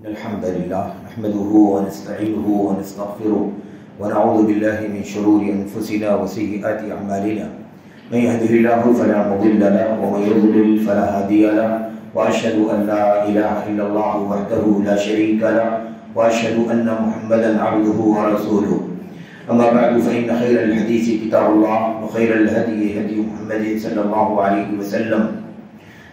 الحمد لله نحمده ونستعينه ونستغفره ونعوذ بالله من شرور أنفسنا وسيئات أعمالنا من يهده الله فلا مضل له ومن يضلل فلا هادي له وأشهد أن لا إله إلا الله وحده لا شريك له وأشهد أن محمدا عبده ورسوله أما بعد فإن خير الحديث كتاب الله وخير الهدي هدي محمد صلى الله عليه وسلم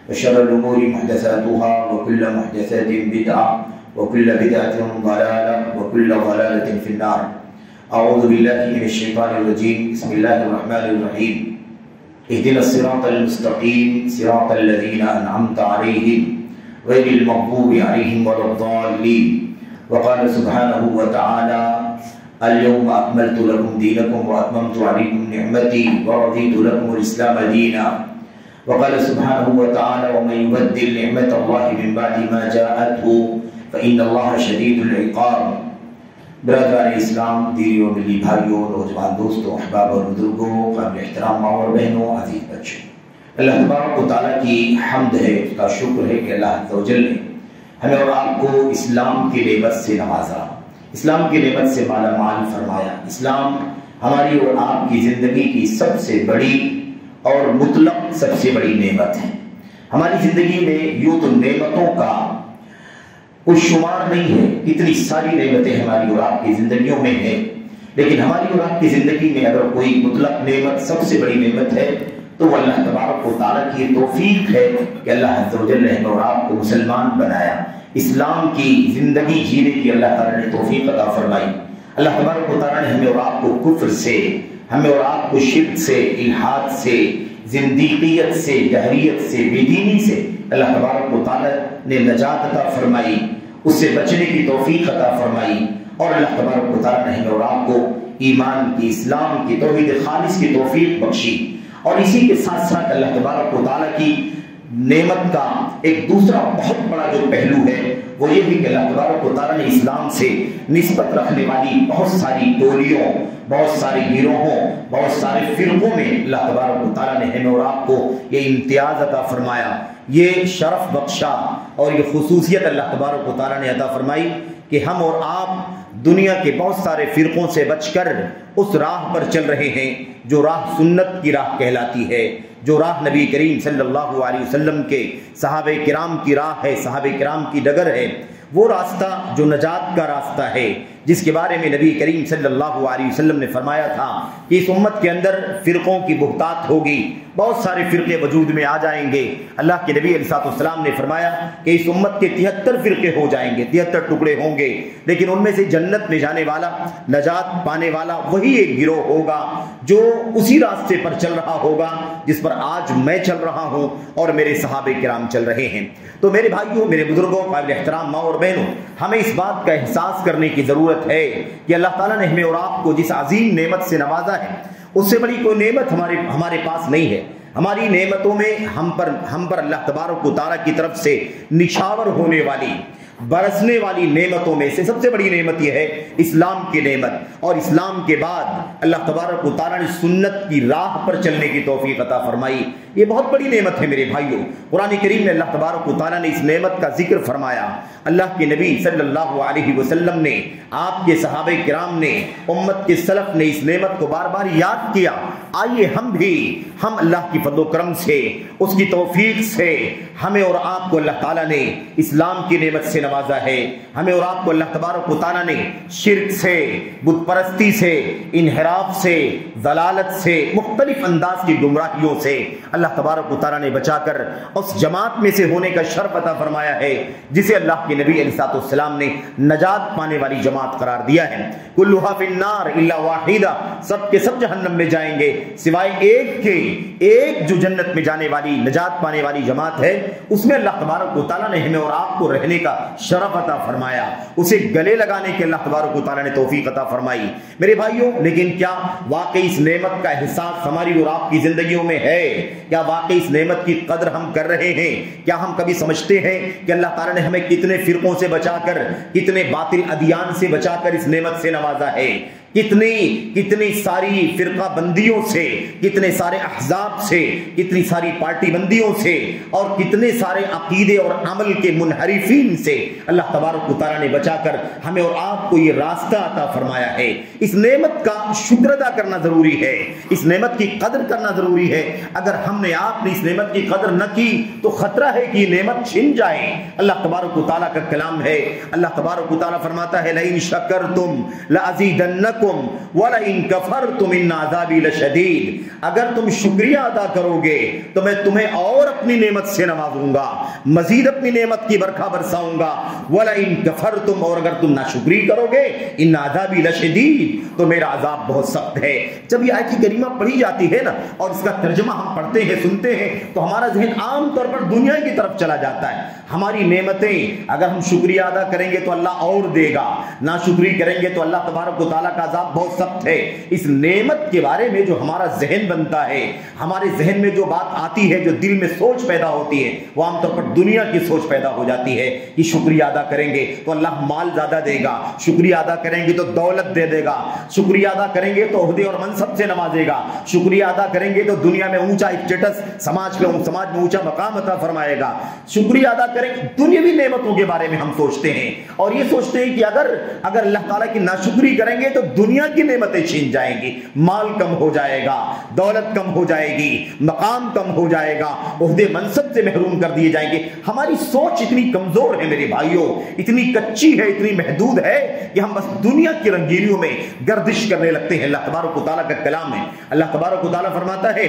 وشر الأمور محدثاتها وكل محدثات بدعة وكل بدعة ضلالة وكل ضلالة في النار. أعوذ بالله من الشيطان الرجيم. بسم الله الرحمن الرحيم. اهدنا الصراط المستقيم صراط الذين أنعمت عليهم غير المغضوب عليهم ولا الضالين. وقال سبحانه وتعالى اليوم أكملت لكم دينكم وأتممت عليكم نعمتي ورضيت لكم الإسلام دينا. وقال سبحانه وتعالى ومن يبدل نعمة الله من بعد ما جاءته فإن الله شدید العقاب. برادران اسلام، دیری و ملی بھائیوں، نوجوان دوستوں، احباب اور بزرگوں، قابل احترام ماں اور بہنوں، عزیز بچوں، اللہ تبارک و تعالیٰ کی حمد ہے، اس کا شکر ہے کہ اللہ عز و جل نے ہمیں اور آپ کو اسلام کی نعمت سے نوازا، اسلام کی نعمت سے مالا مال فرمایا. اسلام ہماری اور آپ کی زندگی کی سب سے بڑی اور مطلق سب سے بڑی نعمت ہے. ہماری زندگی میں یوں تو نعمتوں کا کوئی شمار نہیں ہے، اتنی ساری نعمتیں ہماری اور آپ کی زندگیوں میں ہیں، لیکن ہماری اور آپ کی زندگی میں اگر کوئی مطلق نعمت سب سے بڑی نعمت ہے تو وہ اللہ تبارک و تعالیٰ کی توفیق ہے کہ اللہ عز و جل نے ہمیں اور آپ کو مسلمان بنایا، اسلام کی زندگی جینے کی اللہ تعالیٰ نے توفیق عطا فرمائی. اللہ تبارک و تعالیٰ نے ہمیں اور آپ کو کفر سے، ہمیں اور آپ کو شرک سے، الحاد سے، زندیقیت سے، جہریت سے، بے دینی سے اللہ تبارک و تعالیٰ نے نجات عطا فرمائی، اس سے بچنے کی توفیق عطا فرمائی. اور اللہ تبارک و تعالیٰ نے ہمیں اور آپ کو ایمان کی، اسلام کی، توحید خالص کی توفیق بخشی. اور اسی کے ساتھ ساتھ اللہ تبارک و تعالیٰ کی نعمت کا ایک دوسرا بہت بڑا جو پہلو ہے وہ یہ بھی کہ اللہ تبارک و تعالیٰ نے اسلام سے نسبت رکھنے والی بہت ساری ٹولیوں، بہت سارے گروہوں، بہت سارے فرقوں میں اللہ تبارک و تعالیٰ نے ہمیں اور آپ کو یہ امتیاز عطا فرمایا، یہ شرف بخشا اور یہ خصوصیت اللہ تبارک و تعالیٰ نے عطا فرمائی کہ ہم اور آپ دنیا کے بہت سارے فرقوں سے بچ کر اس راہ پر چل رہے ہیں جو راہ سنت کی راہ کہلاتی ہے، جو راہ نبی کریم صلی اللہ علیہ وسلم کے صحابہ کرام کی راہ ہے، صحابہ کرام کی ڈگر ہے، وہ راستہ جو نجات کا راستہ ہے، جس کے بارے میں نبی کریم صلی اللہ علیہ وسلم نے فرمایا تھا کہ اس امت کے اندر فرقوں کی بہتات ہوگی، بہت سارے فرقے وجود میں آ جائیں گے. اللہ کے نبی علیہ السلام نے فرمایا کہ اس امت کے 73 فرقے ہو جائیں گے، 73 ٹکڑے ہوں گے، لیکن ان میں سے جنت میں جانے والا، نجات پانے والا وہی ایک گروہ ہوگا جو اسی راستے پر چل رہا ہوگا جس پر آج میں چل رہا ہوں اور میرے صحابہ کرام چل رہے ہیں. تو میرے بھائیوں، میرے بزرگوں، قابل احترام ماں اور بہنوں، ہمیں اس بات کا احساس کرنے کی ضرورت ہے کہ اللہ تعالیٰ نے ہمیں اور آپ کو جس عظیم نعمت سے نوازا ہے اس سے بڑی کوئی نعمت ہمارے پاس نہیں ہے. ہماری نعمتوں میں ہم پر اللہ تبارک و تعالیٰ کی طرف سے نچھاور ہونے والی، برسنے والی نعمتوں میں سے سب سے بڑی نعمت یہ ہے اسلام کی نعمت. اور اسلام کے بعد اللہ تبارک و تعالیٰ نے سنت کی راہ پر چلنے کی توفیق عطا فرمائی. یہ بہت بڑی نعمت ہے میرے بھائیوں. قرآن کریم میں اللہ تبارک و تعالیٰ نے اس نعمت کا ذکر فرمایا. اللہ کے نبی صلی اللہ علیہ وسلم نے، آپ کے صحابہ کرام نے، امت کے سلف نے اس نعمت کو بار بار یاد کیا. آئیے ہم اللہ کی فضل و کرم سے، اس کی توفیق سے ہمیں اور آپ کو اللہ تعالیٰ نے اسلام کی نعمت سے نوازا ہے. ہمیں اور آپ کو اللہ تبارک و تعالیٰ نے شرک سے، بت پرستی سے، انحراف سے، ضلالت سے، مختلف انداز کی گمراہیوں سے اللہ تبارک و تعالیٰ نے بچا کر اس جماعت میں سے ہونے کا شرف عطا فرمایا ہے جسے اللہ کے نبی علیہ السلام نے نجات پانے والی جماعت قرار دیا ہے. کلھا فی النار الا واحدہ، سب کے سب جہنم میں جائیں گے سوائے ایک کے. ایک جو جنت میں جانے والی، نجات پانے والی جماعت ہے، اس میں اللہ تبارک و تعالیٰ نے ہمیں اور آپ کو رہنے کا شرف عطا فرمایا، اسے گلے لگانے کے اللہ تبارک و تعالیٰ نے توفیق عطا فرمائی. میرے بھائیوں، لیکن کیا واقعی اس نعمت کا احساس ہماری اور آپ کی زندگیوں میں ہے؟ کیا واقعی اس نعمت کی قدر ہم کر رہے ہیں؟ کیا ہم کبھی سمجھتے ہیں کہ اللہ تعالیٰ نے ہمیں کتنے فرقوں سے بچا کر، کتنے باطل ادیان سے بچا کر اس نعمت سے نوازا ہے؟ کتنی ساری فرقہ بندیوں سے، کتنے سارے احزاب سے، کتنی ساری پارٹی بندیوں سے، اور کتنے سارے عقیدے اور عمل کے منحرفین سے اللہ تبارک و تعالیٰ نے بچا کر ہمیں اور آپ کو یہ راستہ عطا فرمایا ہے۔ اس نعمت کا شکر ادا کرنا ضروری ہے، اس نعمت کی قدر کرنا ضروری ہے۔ اگر ہم نے آپ نے اس نعمت کی قدر نہ کی تو خطرہ ہے کہ یہ نعمت چھن جائے۔ اللہ تبارک و تعالیٰ کا کلام ہے، اللہ تبارک و تعالیٰ فرماتا ہے لئن شکرتم لازیدنکم ولئن کفرتم ان عذابی لشدید، اگر تم شکریہ ادا کرو گے تو میں تمہیں اور اپنی نعمت سے نوازوں گا، مزید اپنی نعمت کی برکھا برساؤں گا۔ ولئن کفرتم، اور اگر تم ناشکری کرو گے، ان عذابی لشدید، تو میرا عذاب بہت سخت ہے۔ جب یہ آیت کریمہ پڑھی جاتی ہے نا اور اس کا ترجمہ ہم پڑھتے ہیں سنتے ہیں تو ہمارا ذہن عام طور پر دنیا کی طرف چلا جاتا ہے۔ ہماری نعمتیں اگر ہم شکریہ ادا کریں گے تو اللہ اور دے گا، ناشکری کریں گے تو اللہ تبارک و تعالیٰ کا عذاب بہت سخت ہے۔ اس نعمت کے بارے میں جو ہمارا ذہن بنتا ہے، ہمارے ذہن میں جو بات آتی ہے، جو دل میں سوچ پیدا ہوتی ہے، وہ عام طور پر دنیا کی سوچ پیدا ہو جاتی ہے کہ شکریہ ادا کریں گے تو اللہ مال زیادہ دے گا، شکریہ ادا کریں گے تو دولت دے دے گا، شکریہ ادا کریں گے تو عہدے اور منصب سے نوازے گا، شکریہ ادا کریں گے تو دنیا میں اونچا اسٹیٹس، سماج میں اونچا مقام عطا فرمائے گا، شکریہ ادا کریں۔ دنیاوی نعمتوں کے بارے میں ہم سوچتے ہیں اور یہ سوچتے ہیں کہ اگر اللہ تعالیٰ کی ناشکری کریں گے تو دنیا کی نعمتیں چھین جائیں گی، مال کم ہو جائے گا، دولت کم ہو جائے گی، مقام کم ہو جائے گا، عہدے منصب سے محروم کر دیے جائیں گے۔ ہماری سوچ اتنی کمزور ہے میرے بھائیوں، اتنی کچی ہے، اتنی محدود ہے کہ ہم بس دنیا کی رنگینیوں میں گردش کرنے لگتے ہیں۔ اللہ تبارک و تعالیٰ کا کلام ہے، اللہ تبارک و تعالیٰ فرماتا ہے،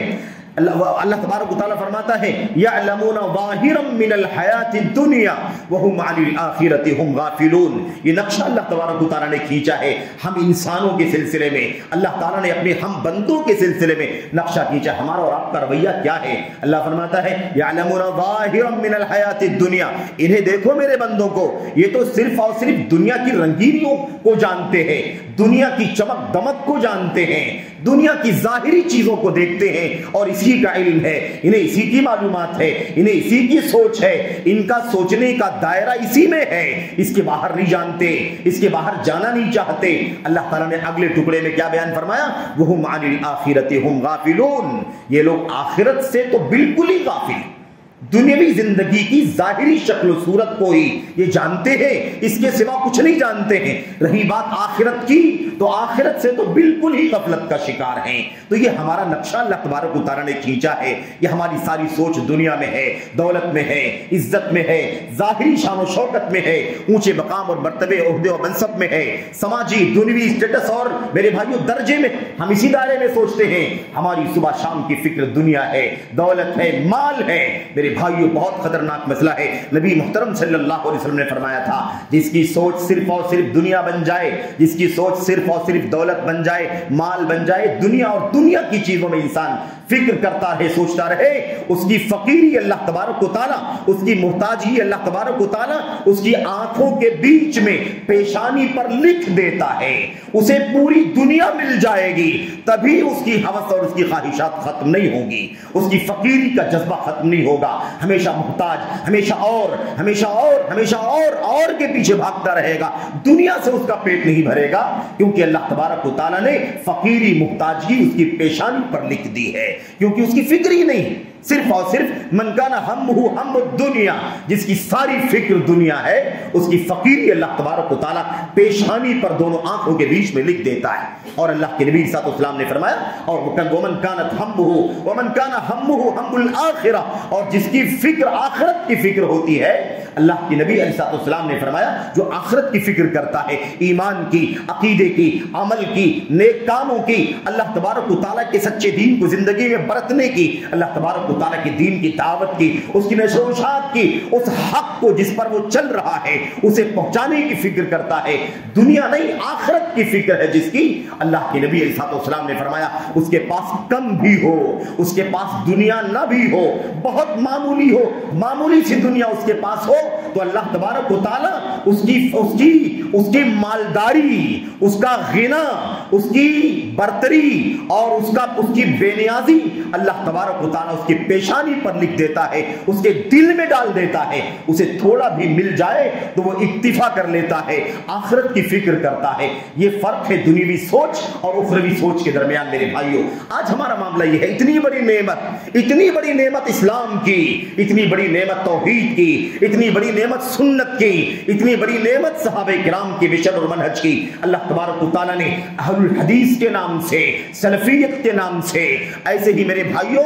اللہ تبارک و تعالیٰ فرماتا ہے یعلمون ظاہرا من الحیات الدنیا وهم عن الآخرۃ هم غافلون۔ یہ نقشہ اللہ تبارک و تعالیٰ نے کھینچا ہے ہم انسانوں کے سلسلے میں، اللہ تعالیٰ نے اپنے ہم بندوں کے سلسلے میں نقشہ کھینچا۔ ہمارا اور آپ کا رویہ کیا ہے؟ اللہ فرماتا ہے یعلمون ظاہرا من الحیات الدنیا، انہیں دیکھو میرے بندوں کو، یہ تو صرف اور صرف دنیا کی رنگینیوں کو جانتے ہیں، دنیا کی چمک دمک کو جانتے ہیں، دنیا کی ظاہری چیزوں کو دیکھتے ہیں اور اسی کا علم ہے، انہیں اسی کی معلومات ہے، انہیں اسی کی سوچ ہے، ان کا سوچنے کا دائرہ اسی میں ہے، اس کے باہر نہیں جانتے، اس کے باہر جانا نہیں چاہتے۔ اللہ تعالیٰ نے اگلے ٹکڑے میں کیا بیان فرمایا؟ وَهُمْ عَنِ الْآخِرَةِ هُمْ غَافِلُونَ، یہ لوگ آخرت سے تو بالکل ہی غافل، دنیاوی زندگی کی ظاہری شکل و صورت کو ہی یہ جانتے ہیں، اس کے سوا کچھ نہیں جانتے ہیں۔ رہی بات آخرت کی تو آخرت سے تو بالکل ہی غفلت کا شکار ہیں۔ تو یہ ہمارا نقشہ اللہ تبارک و تعالیٰ نے کھینچا ہے، یہ ہماری ساری سوچ دنیا میں ہے، دولت میں ہے، عزت میں ہے، ظاہری شان و شوکت میں ہے، اونچے مقام اور مرتبے، عہدے اور منصب میں ہے، سماجی دنیوی اسٹیٹس اور میرے بھائیوں درجے میں ہم اسی دائرے میں سوچتے ہیں۔ ہماری صبح شام کی فکر دنیا ہے، دولت ہے، مال ہے۔ میرے بھائیوں بہت خطرناک مسئلہ ہے۔ نبی محترم صلی اللہ علیہ وسلم نے فرمایا تھا جس کی سوچ صرف اور صرف دنیا بن جائے، جس کی سوچ صرف اور صرف دولت بن جائے، مال بن جائے، دنیا اور دنیا کی چیزوں میں انسان فکر کرتا رہے، سوچتا رہے، اس کی فقیری اللہ تبارک و تعالیٰ، اس کی محتاجی اللہ تبارک و تعالیٰ اس کی آنکھوں کے بیچ میں پیشانی پر لکھ دیتا ہے۔ اسے پوری دنیا مل جائے گی تبھی اس کی ہوس اور اس کی خواہشات ختم نہیں ہوں گی، اس کی فقیری کا جذبہ ختم نہیں ہوگا، ہمیشہ محتاج، ہمیشہ اور ہمیشہ اور ہمیشہ اور کے پیچھے بھاگتا رہے گا، دنیا سے اس کا پیٹ نہیں بھرے گا، کیونکہ اللہ تبارک و تعالیٰ نے فقیری محتاجی اس کی پیشانی پر لکھ دی ہے، کیونکہ اس کی فکر ہی نہیں، صرف اور صرف من کان ہمہ ہم الدنیا، جس کی ساری فکر دنیا ہے، اس کی فقیری اللہ تبارک و تعالیٰ پیشانی پر دونوں آنکھوں کے بیچ میں لکھ دیتا ہے۔ اور اللہ کے نبی صلی اللہ علیہ وسلم نے فرمایا اور ومن کانت ہمہ ومن کان ہمہ ہم الآخرہ، اور جس کی فکر آخرت کی فکر ہوتی ہے، اللہ کے نبی علیہ السلام نے فرمایا جو آخرت کی فکر کرتا ہے، ایمان کی، عقیدے کی، عمل کی، نیک کاموں کی، اللہ تبارک و تعالیٰ کے سچے دین کو زندگی میں برتنے کی، اللہ تبارک و تعالیٰ کے دین کی دعوت کی، اس کی نشر و اشاعت کی، اس حق کو جس پر وہ چل رہا ہے اسے پہنچانے کی فکر کرتا ہے، دنیا نہیں آخرت کی فکر ہے جس کی، اللہ کے نبی علیہ السلام نے فرمایا اس کے پاس کم بھی ہو، اس کے پاس دنیا نہ بھی ہو، بہت معمولی ہو، معمولی سی دنیا اس کے پاس ہو، تو اللہ تبارک و تعالیٰ اس کی مالداری، اس کا غنا، اس کی برتری اور اس کی بے نیازی اللہ تبارک و تعالیٰ اس کی پیشانی پر لکھ دیتا ہے، اس کے دل میں ڈال دیتا ہے. اسے تھوڑا بھی مل جائے تو وہ اکتفا کر لیتا ہے، آخرت کی فکر کرتا ہے. یہ فرق ہے دنیوی سوچ اور اخروی سوچ کے درمیان. میرے بھائیوں، آج ہمارا معاملہ یہ ہے، اتنی بڑی نعمت اسلام کی، اتنی بڑی نعمت توحید کی، اتنی بڑی نعمت سنت کی، اتنی بڑی نعمت صحابہ کرام کی مشن اور منہج کی اللہ تبارک و تعالیٰ نے اہل الحدیث کے نام سے، سلفیت کے نام سے، ایسے ہی میرے بھائیوں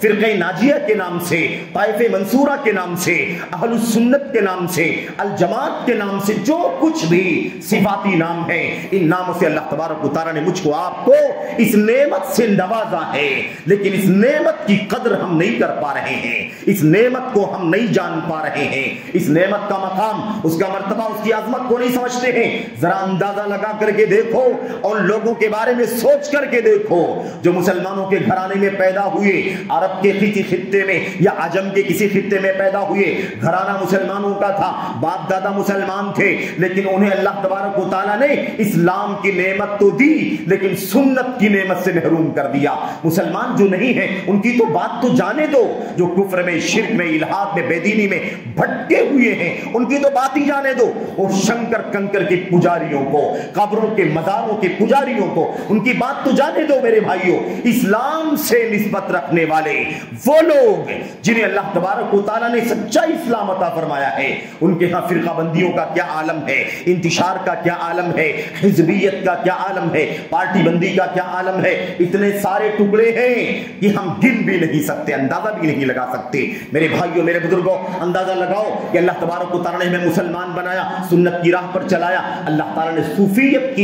فرقہ ناجیہ کے نام سے، طائفہ منصورہ کے نام سے، اہل السنت کے نام سے، الجماعت کے نام سے، جو کچھ بھی صفاتی نام ہے، ان ناموں سے اللہ تبارک و تعالیٰ نے مجھ کو آپ کو اس نعمت سے نوازا ہے. لیکن اس نعمت کی قدر ہم نہیں کر پا رہے ہیں، اس نعمت کو ہم نہیں جان پا رہے ہیں، اس نعمت کا مقام، اس کا مرتبہ، اس کی عظمت کو نہیں سمجھتے ہیں. ذرا اندازہ لگا کر کے دیکھو اور لوگوں کے بارے میں سوچ کر کے دیکھو جو مسلمانوں کے گھرانے میں پیدا ہوئے، عرب کے کسی خطے میں یا عجم کے کسی خطے میں پیدا ہوئے، گھرانہ مسلمانوں کا تھا، باپ دادا مسلمان تھے، لیکن انہیں اللہ تبارک و تعالیٰ نے اسلام کی نعمت تو دی لیکن سنت کی نعمت سے محروم کر دیا. مسلمان جو نہیں ہیں ان کی تو بات تو جانے دو، جو کفر میں، شرک میں، الحاد میں، بے دینی میں بھٹکے ہوئے ہیں ان کی تو بات ہی جانے دو. اور شنکر کنکر کے پجاریوں کو، قبروں کے مزاروں کے پجاریوں کو، ان کی بات تو جانے دو. میرے بھائیوں، اسلام سے نسبت رکھنے والے وہ لوگ جنہیں اللہ تبارک و تعالیٰ نے سچا اسلام عطا فرمایا ہے، ان کے ہاں فرقہ بندیوں کا کیا عالم ہے، انتشار کا کیا عالم ہے، حزبیت کا کیا عالم ہے، پارٹی بندی کا کیا عالم ہے. اتنے سارے ٹکڑے ہیں کہ ہم گن بھی نہیں سکتے، اندازہ بھی نہیں لگا سکتے. میرے بھائیوں، میرے بزرگوں، اندازہ لگاؤ کہ اللہ تبارک و تعالیٰ نے ہمیں مسلمان بنایا، سنت کی راہ پر چلایا. اللہ تعالیٰ نے صوفیت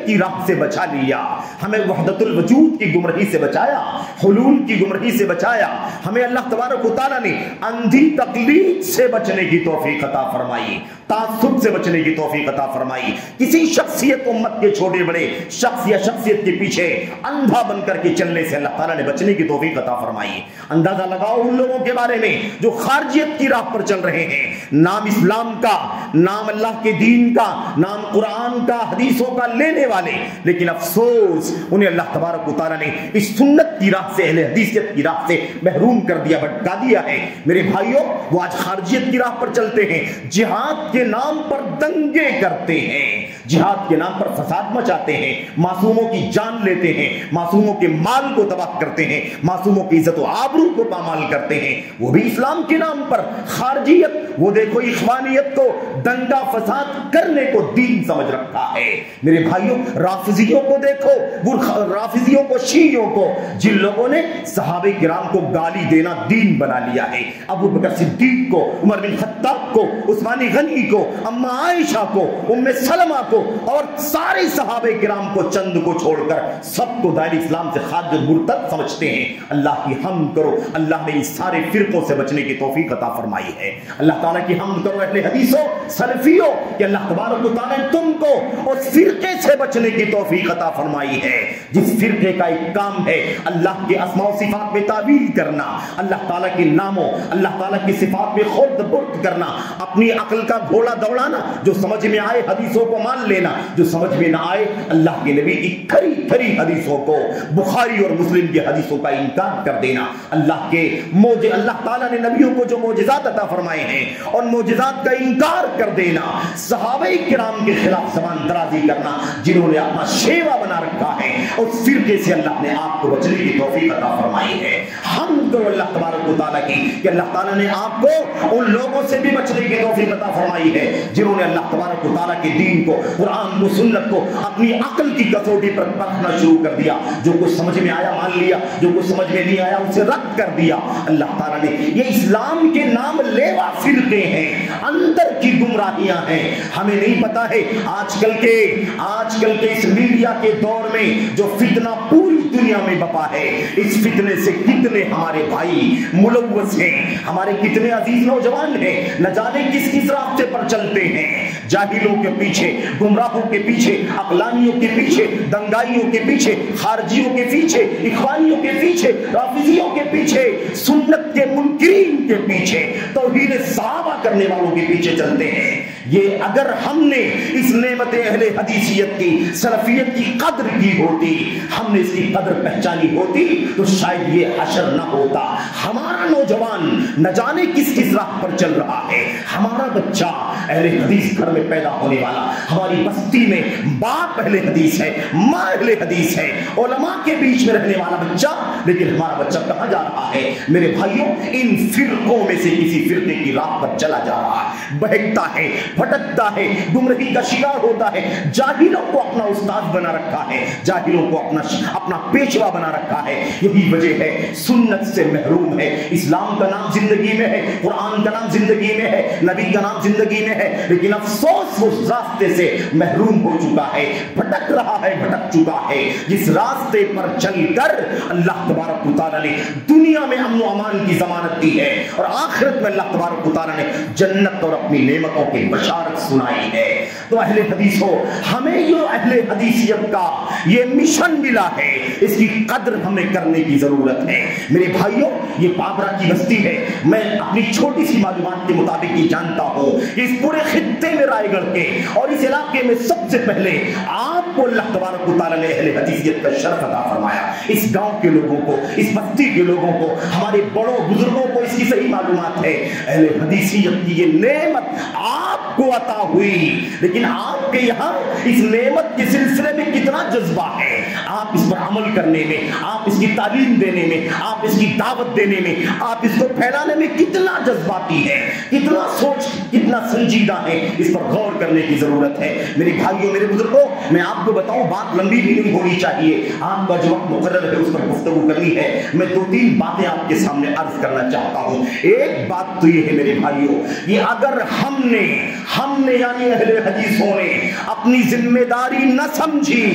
کی راہ سے بچا لیا، ہمیں وحدت الوجود کی گمراہی سے بچایا، حلول کی گمراہی سے بچایا. ہمیں اللہ تبارک و تعالیٰ نے اندھی تقلید سے بچنے کی توفیق عطا فرمائی، تعصب سے بچنے کی توفیق عطا فرمائی. کسی شخصیت، امت کے چھوٹے بڑے شخص یا شخصیت کے پیچھے اندھا بن کر کے چلنے سے اللہ تعالیٰ نے بچنے کی توفیق عطا فرمائی. اندازہ لگاؤ ان لوگوں کے بارے میں جو خارجیت کی راہ پر چل رہے ہیں، نام اسلام کا، نام اللہ کے دین کا، نام قرآن کا، حدیثوں کا لینے والے، لیکن افسوس انہیں اللہ تبارک و تعالیٰ نے اس سنت کی راہ سے، اہل حدیثیت کی راہ سے محروم کر دیا، بھٹکا دیا ہے. میرے بھائیوں، وہ آج خارجیت کی راہ پر چلتے ہیں، جہاد کے نام پر دنگے کرتے ہیں، جہاد کے نام پر فساد مچاتے ہیں، معصوموں کی جان لیتے ہیں، معصوموں کے مال کو تباہ کرتے ہیں، معصوموں کی عزت و آبرو کو پامال کرتے ہیں. وہ بھی اسلام کے نام پر خارجیت، وہ دیکھو اخوانیت کو دنگا فساد کرنے کو دین سمجھ رکھا ہے. میرے بھائیوں، رافضیوں کو دیکھو، وہ رافضیوں کو، شیعیوں کو، جن لوگوں نے صحابہ کرام کو گالی دینا دین بنا لیا ہے، ابو بکر صدیق کو، عمر بن خطاب کو، عثمان غنی کو، اما عائشہ کو، ام سلمہ کو اور سارے صحابہ کرام کو، چند کو چھوڑ کر سب کو دائر اسلام سے خارج مرتد سمجھتے ہیں. اللہ کی حمد کرو، اللہ نے اس سارے فرقوں سے بچنے کی توفیق عطا فرمائی ہے. اللہ تعالیٰ کی حمد کرو اہل حدیثوں، سلفیوں، کہ اللہ تبارک و تعالیٰ نے تم کو اس فرقے سے بچنے کی توفیق عطا فرمائی ہے جس فرقے کا ایک کام ہے اللہ کے اسماء و صفات میں تعویل کرنا، اللہ تعالیٰ کے ناموں، اللہ تعالیٰ کی صفات میں خود برد کرنا، اپنی عقل کا گھوڑا دوڑانا، جو سمجھ میں آئے حدیثوں کو مان لینا، جو سمجھ میں نہ آئے اللہ کے نبی کی کھری کھری حدیثوں کو، بخاری اور مسلم کی حدیثوں کا انکار کر دینا. اللہ تعالیٰ نے نبیوں کو جو معجزات عطا فرمائے ہیں اور معجزات کا انکار کر دینا، صحابہ کرام کے خلاف زبان درازی کرنا، جنہوں نے اپنا شیوا بنا رکھا ہے، اس فرقے سے اللہ نے آپ کو بچنے کی توفیق عطا فرمائی ہے. حمد کرو اللہ تبارک و تعالیٰ کی کہ اللہ تعالیٰ نے آپ کو ان لوگوں سے بھی بچنے کی توفیق عطا فرمائی ہے جنہوں نے اللہ تبارک و تعالیٰ کے دین کو، قرآن کو، سنت کو اپنی عقل کی کسوٹی پر پرکھنا شروع کر دیا. جو کچھ سمجھ میں آیا مان لیا، جو کچھ سمجھ میں نہیں آیا اسے رد کر دیا. اللہ تعالیٰ نے یہ اسلام کے نام لیوا فرقے ہیں، اندر کی گمراہیاں ہیں. ہمیں نہیں پتا ہے آج کل کے اس میڈیا کے دور میں جو فتنہ پوری دنیا میں بپا ہے، اس فتنے سے کتنے ہمارے بھائی ملوث ہیں، ہمارے کتنے عزیز نوجوان ہیں، نہ جانے کس کس راستے پر چلتے ہیں، جاہلوں کے پیچھے، گمراہوں کے پیچھے، عقلانیوں کے پیچھے، دنگائیوں کے پیچھے، خارجیوں کے پیچھے، اخوانیوں کے پیچھے، رافضیوں کے پیچھے، سنت سنت کے منکرین کے پیچھے، توہین صحابہ کرنے والوں کے پیچھے چلتے ہیں۔ یہ اگر ہم نے اس نعمت اہل حدیثیت کی، سلفیت کی قدر کی ہوتی، ہم نے اس کی قدر پہچانی ہوتی، تو شاید یہ حشر نہ ہوتا۔ ہمارا نوجوان نہ جانے کس کس راہ پر چل رہا ہے، ہمارا بچہ اہل حدیث گھر میں پیدا ہونے والا، ہماری بستی میں باپ اہل حدیث ہے، ماں اہل حدیث ہے، علماء کے بیچ میں رہنے والا بچہ، لیکن ہمارا بچہ کہاں جا رہا ہے؟ میرے بھائیوں، ان فرقوں میں سے کسی فرقے کی راہ پر چلا جا رہا ہے، بہکتا ہے، بھٹکتا ہے، گمراہی کا شکار ہوتا ہے، جاہلوں کو اپنا استاد بنا رکھا ہے، جاہلوں کو اپنا پیشوا بنا رکھا ہے۔ یہی وجہ ہے سنت سے محروم ہے۔ اسلام کا نام زندگی میں ہے، قرآن کا نام زندگی میں ہے، نبی کا نام زندگی میں ہے، لیکن افسوس اس راستے سے محروم ہو چکا ہے، بھٹک رہا ہے، بھٹک چکا ہے۔ جس راستے پر چل کر اللہ تبارک و تعالیٰ نے دنیا میں امن و امان کی ضمانت دی ہے، اور آخرت میں اللہ تبارک و تعالیٰ نے جنت اور اپنی نعمتوں کی بشارت سنائی ہے۔ تو اہل حدیث ہو، ہمیں یہ اہل حدیثیت کا یہ مشن ملا ہے، اس کی قدر ہمیں کرنے کی ضرورت ہے۔ میرے بھائیوں، یہ بابرا کی بستی ہے، میں اپنی چھوٹی سی معلومات کے مطابق یہ جانتا ہوں کہ اس پورے خطے میں رائے گڑھ کے اور اس علاقے میں سب سے پہلے آپ کو اللہ تبارک و تعالیٰ نے اہل حدیثیت کا شرف عطا فرمایا۔ اس گاؤں کے لوگوں کو، اس بستی کے لوگوں کو، ہمارے بڑوں بزرگوں کو اس کی صحیح معلومات ہے۔ اہل حدیثیت کی یہ نعمت آپ کو عطا ہوئی، لیکن آپ کے یہاں اس نعمت کے سلسلے میں کتنا جذبہ ہے؟ آپ اس پر عمل کرنے میں، آپ اس کی تعلیم دینے میں، آپ اس کی دعوت دینے میں، آپ اس کو پھیلانے میں کتنا جذباتی ہے، کتنا سوچ، کتنا سنجیدہ ہے، اس پر غور کرنے کی ضرورت ہے۔ میرے بھائیوں، میرے بزرگوں، میں آپ کو بتاؤں، بات لمبی بھی نہیں ہونی چاہیے، آپ کا جو وقت مقرر ہے اس پر گفتگو کرنی ہے۔ میں دو تین باتیں آپ کے سامنے عرض کرنا چاہتا ہوں۔ ایک بات تو یہ ہے میرے بھائیوں، کہ اگر ہم نے یعنی اہل حدیثوں نے اپنی ذمہ داری نہ سمجھی،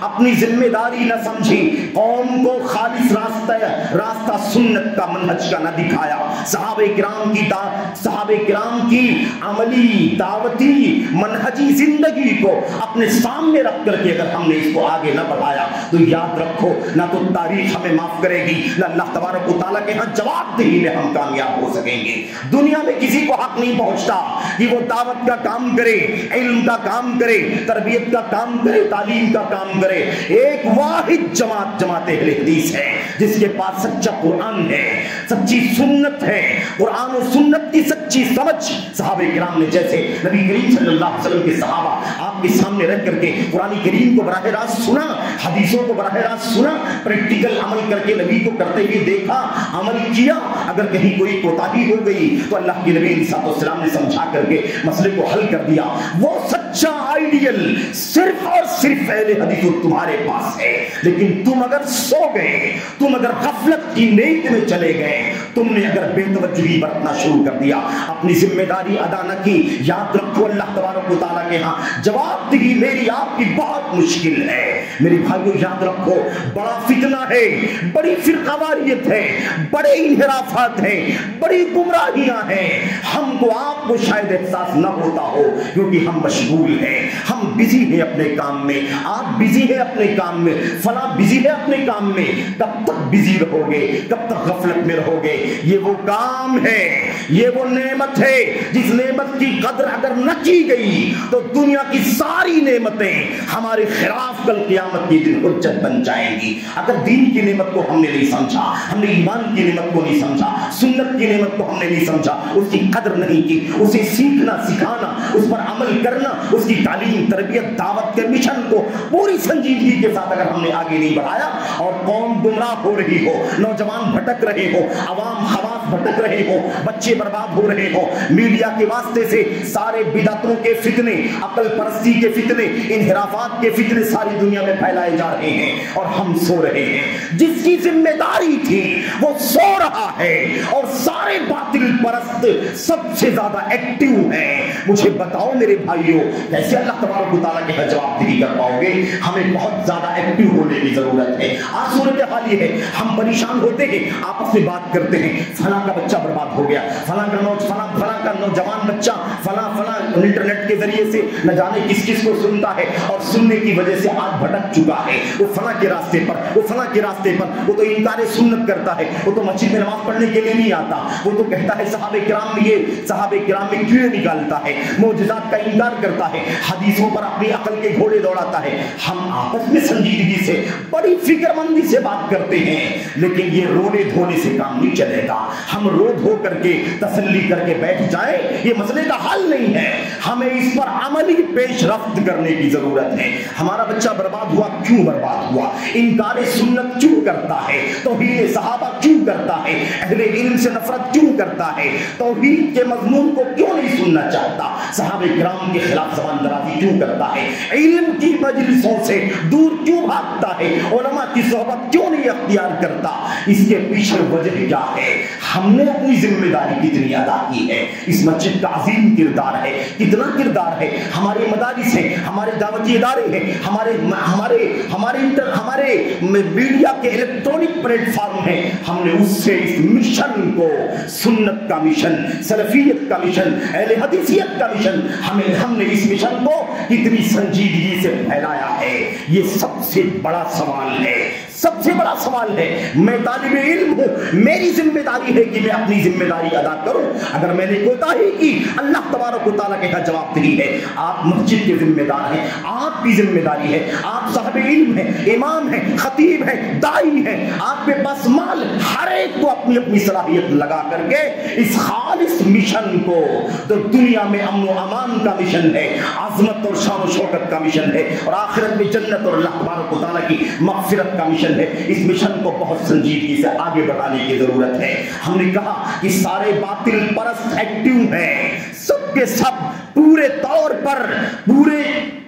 اپنی ذمہ داری نہ سمجھی، قوم کو خالص راستہ سنت کا، منہج کا نہ دکھایا، صحابہ کرام کی عملی دعوتی منہجی زندگی کو اپنے سامنے رکھ کر کے اگر ہم نے اس کو آگے نہ بڑھایا، تو یاد رکھو، نہ تو تاریخ ہمیں معاف کرے گی، نہ اللہ تبارک و تعالیٰ کے ہاں جواب دہی میں ہم کامیاب ہو سکیں گے۔ دنیا میں کسی کو حق نہیں پہنچتا کہ وہ دعوت کا کام کرے، علم کا کام کرے، تربیت کا کام کرے، تعلیم کا کام کرے۔ ایک واحد جماعت اہل حدیث ہے، جس کے پاس سچا قرآن ہے، سچی سنت ہے، قرآن و سنت کی سچی سمجھ۔ صحابہ کرام نے جیسے نبی کریم صلی اللہ علیہ وسلم کے صحابہ آپ کے سامنے رہ کر کے قرآن کریم کو براہ راست سنا، حدیثوں کو براہ راست سنا، پریکٹیکل عمل کر کے نبی کو کرتے ہوئے دیکھا، عمل کیا۔ اگر کہیں کوئی کوتاہی ہو گئی تو اللہ کے نبی صلی اللہ علیہ وسلم نے سمجھا کر کے مسئلے کو حل کر دیا۔ وہ سچا آئیڈیل صرف اور صرف اہل حدیث تمہارے پاس ہے، لیکن تم اگر سو گئے، تم اگر غفلت کی نیت میں چلے گئے، تم نے اگر بے توجہی برتنا شروع کر دیا، اپنی ذمہ داری ادا نہ کی، یاد رکھو اللہ تبارک و تعالیٰ کے ہاں جواب دہی میری آپ کی بہت مشکل ہے۔ میرے بھائیو، یاد رکھو، بڑا فتنہ ہے، بڑی فرقہ واریت ہے، بڑے انحرافات ہیں، بڑی گمراہیاں ہیں۔ ہم کو آپ کو شاید احساس نہ ہوتا ہو، کیونکہ ہم مشغول ہیں، ہم بزی ہیں اپنے کام میں، آپ بزی ہیں اپنے کام میں، فلاں بزی ہے اپنے کام میں۔ کب تک بزی رہو گے؟ کب تک غفلت میں رہو گے؟ یہ وہ کام ہے، یہ وہ نعمت ہے جس نعمت کی قدر اگر نہ کی گئی تو دنیا کی ساری نعمتیں ہمارے خلاف کل قیامت کے دن حجت بن جائیں گی۔ اگر دین کی نعمت کو ہم نے نہیں سمجھا، ہم نے ایمان کی نعمت کو نہیں سمجھا، سنت کی نعمت کو ہم نے نہیں سمجھا، اس کی قدر نہیں کی، اسے سیکھنا، سکھانا، اس پر عمل کرنا، اس کی تعلیم، تربیت، دعوت کے مشن کو پوری سنجیدگی کے ساتھ اگر ہم نے آگے نہیں بڑھایا، اور قوم گمراہ ہو رہی ہو، نوجوان بھٹک رہے ہو، عوام خواص بھٹک رہے ہو، بچے برباد ہو رہے ہو، میڈیا کے واسطے سے سارے بدعتوں کے فتنے، عقل پرستی کے فتنے، انحرافات کے فتنے ساری دنیا میں پھیلائے جا رہے ہیں، اور ہم سو رہے ہیں۔ جس کی ذمہ داری تھی وہ سو رہا ہے، اور سارے باطل پرست سب سے زیادہ ایکٹیو ہیں۔ مجھے بتاؤ میرے بھائیوں، کیسے اللہ تبارک و تعالیٰ کے جواب دہی کر پاؤ گے؟ ہمیں بہت زیادہ ایکٹیو ہونے کی ضرورت ہے۔ آج صورتحال یہ ہے، ہم پریشان ہوتے ہیں، آپس میں بات کرتے ہیں، فلاں کا بچہ برباد ہو گیا، فلاں کا نوجوان بچہ فلاں انٹرنیٹ کے ذریعے سے نہ جانے کس کس کو سنتا ہے اور سننے کی وجہ سے آج بھٹک چکا ہے. وہ فلاں کے راستے پر, وہ فلاں کے راستے پر, وہ تو انکار سنت کرتا ہے, وہ تو مسجد میں نماز پڑھنے کے لیے نہیں آتا, وہ تو کہتا ہے صحابہ کرام میں یہ, صحابہ کرام میں کیوں نکالتا ہے, معجزات کا انکار کرتا ہے, حدیثوں پر اپنی عقل کے گھوڑے دوڑاتا ہے. ہم آپس میں سنجیدگی سے بڑی فکر مندی سے بات کرتے ہیں, لیکن یہ رونے دھونے سے کام نہیں چلے گا. ہم رو دھو کر کے تسلی کر کے بیٹھ جائیں یہ مسئلے کا حل نہیں ہے. ہمیں اس پر عملی پیش رفت کرنے کی ضرورت ہے. ہمارا بچہ برباد ہوا, کیوں برباد ہوا؟ انکار سنت کیوں کرتا ہے, توحید صحابہ کیوں کرتا ہے, اہل علم سے نفرت کیوں کرتا ہے, توحید کے مضمون کو کیوں نہیں سننا چاہتا, صحابہ کرام کے خلاف زبان درازی کیوں کرتا ہے, علم کی مجلسوں سے دور کیوں بھاگتا ہے, علماء کی صحبت کیوں نہیں اختیار کرتا؟ اس کے پیچھے وجہ کیا ہے؟ ہم نے اپنی ذمہ داری کتنی ادا کی ہے؟ اس مسجد کا عظیم کردار ہے, کتنا کردار ہے. ہمارے مدارس ہیں, ہمارے دعوتی ادارے ہیں, ہمارے میڈیا کے الیکٹرانک پلیٹ فارم ہیں. ہم نے اس سے اس مشن کو, سنت کا مشن, سلفیت کا مشن, اہل حدیثیت کا مشن, ہم نے اس مشن کو کتنی سنجیدگی سے پھیلایا ہے. یہ سب سے بڑا سوال ہے, سب سے بڑا سوال ہے. میں طالب علم ہوں, میری ذمہ داری ہے کہ میں اپنی ذمہ داری ادا کروں. اگر میں نے کوتاہی کی, اللہ تبارک و تعالیٰ کے جواب دہی ہے. آپ مسجد کے ذمہ دار ہیں, آپ کی ذمہ داری ہے. آپ صاحب علم ہیں, امام ہیں, خطیب ہیں, دائی ہیں, آپ کے پاس مال, ہر ایک کو اپنی اپنی صلاحیت لگا کر کے اس خالص مشن کو, تو دنیا میں امن و امان کا مشن ہے, عظمت اور شان و شوکت کا مشن ہے, اور آخرت میں جنت اور اللہ تبارک و تعالیٰ کی مغفرت کا مشن ہے. اس مشن کو بہت سنجیدگی سے آگے بڑھانے کی ضرورت ہے. ہم نے کہا کہ سارے باطل پرست ایکٹیو ہیں, سب کے سب پورے طور پر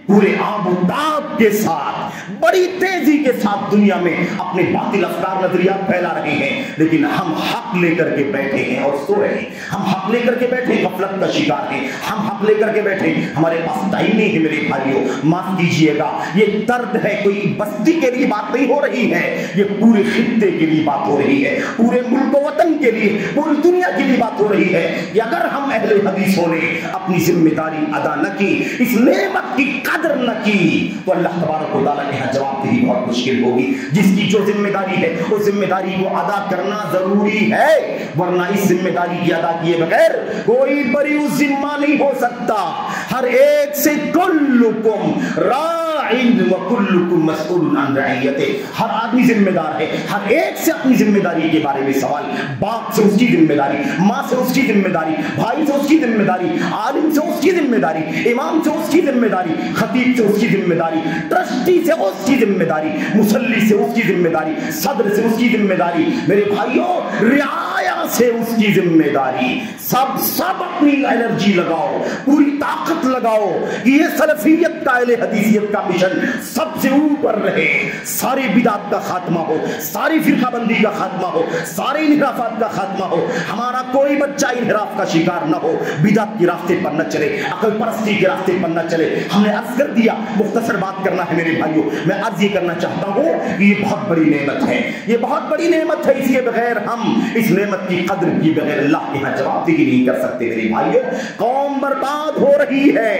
پورے آب و تاب کے ساتھ بڑی تیزی کے ساتھ دنیا میں اپنے باطل افکار نظریات پھیلا رہے ہیں. لیکن ہم حق لے کر کے بیٹھے ہیں اور سو رہے ہیں. ہم حق لے کر کے بیٹھے, غفلت کا شکار ہیں. ہم حق لے کر کے بیٹھے, ہمارے پاس ٹائم نہیں ہے. میرے بھائیوں معاف کیجئے گا, یہ درد ہے, کوئی بستی کے لیے بات نہیں ہو رہی ہے, یہ پورے خطے کے لیے بات ہو رہی ہے, پورے ملک و وطن کے لیے, پوری دنیا کے لیے بات ہو رہی ہے. کہ اگر ہم اہل حدیثوں نے اپنی ذمہ داری ادا نہ کی, اس نعمت کی قدر نہ کی, تو اللہ تبارک و تعالیٰ کے یہاں جواب دہی بہت مشکل ہوگی. جس کی جو ذمہ داری ہے اس ذمہ داری کو ادا کرنا ضروری ہے, ورنہ اس ذمہ داری کی ادا کیے بغیر کوئی بری ذمہ نہیں ہو سکتا. ہر ایک سے کلکم راعٍ وکلکم مسئول عن رعیتہ, ہر آدمی ذمہ دار ہے, ہر ایک سے اپنی ذمہ داری کے بارے میں سوال. باپ سے اس کی ذمہ داری, ماں سے اس کی ذمہ داری, بھائی سے اس کی ذمہ داری, عالم سے اس کی ذمہ داری, امام سے اس کی ذمہ داری, خطیب سے اس کی ذمہ داری, ٹرسٹی سے اس کی ذمہ داری, مصلی سے اس کی ذمہ داری, صدر سے اس کی ذمہ داری, میرے بھائیوں رعایا سے اس کی ذمہ داری. سب اپنی انرجی لگاؤ, پوری طاقت لگاؤ کہ یہ سلفیت کا, اہل حدیثیت کا مشن سب سے اوپر رہے. ساری بدعت کا خاتمہ ہو, ساری فرقہ بندی کا خاتمہ ہو, سارے انحرافات کا خاتمہ ہو. ہمارا کوئی بچہ انحراف کا شکار نہ ہو, بدعت کے راستے پر نہ چلے, عقل پرستی کے راستے پر نہ چلے. ہم نے عرض کر دیا, مختصر بات کرنا ہے میرے بھائیوں. میں عرض یہ کرنا چاہتا ہوں کہ یہ بہت بڑی نعمت ہے, یہ بہت بڑی نعمت ہے. اس کے بغیر ہم اس نعمت کی قدر کی بغیر اللہ کے یہاں جواب دہی نہیں کر سکتے. میرے بھائیوں قوم برباد ہو رہی ہے,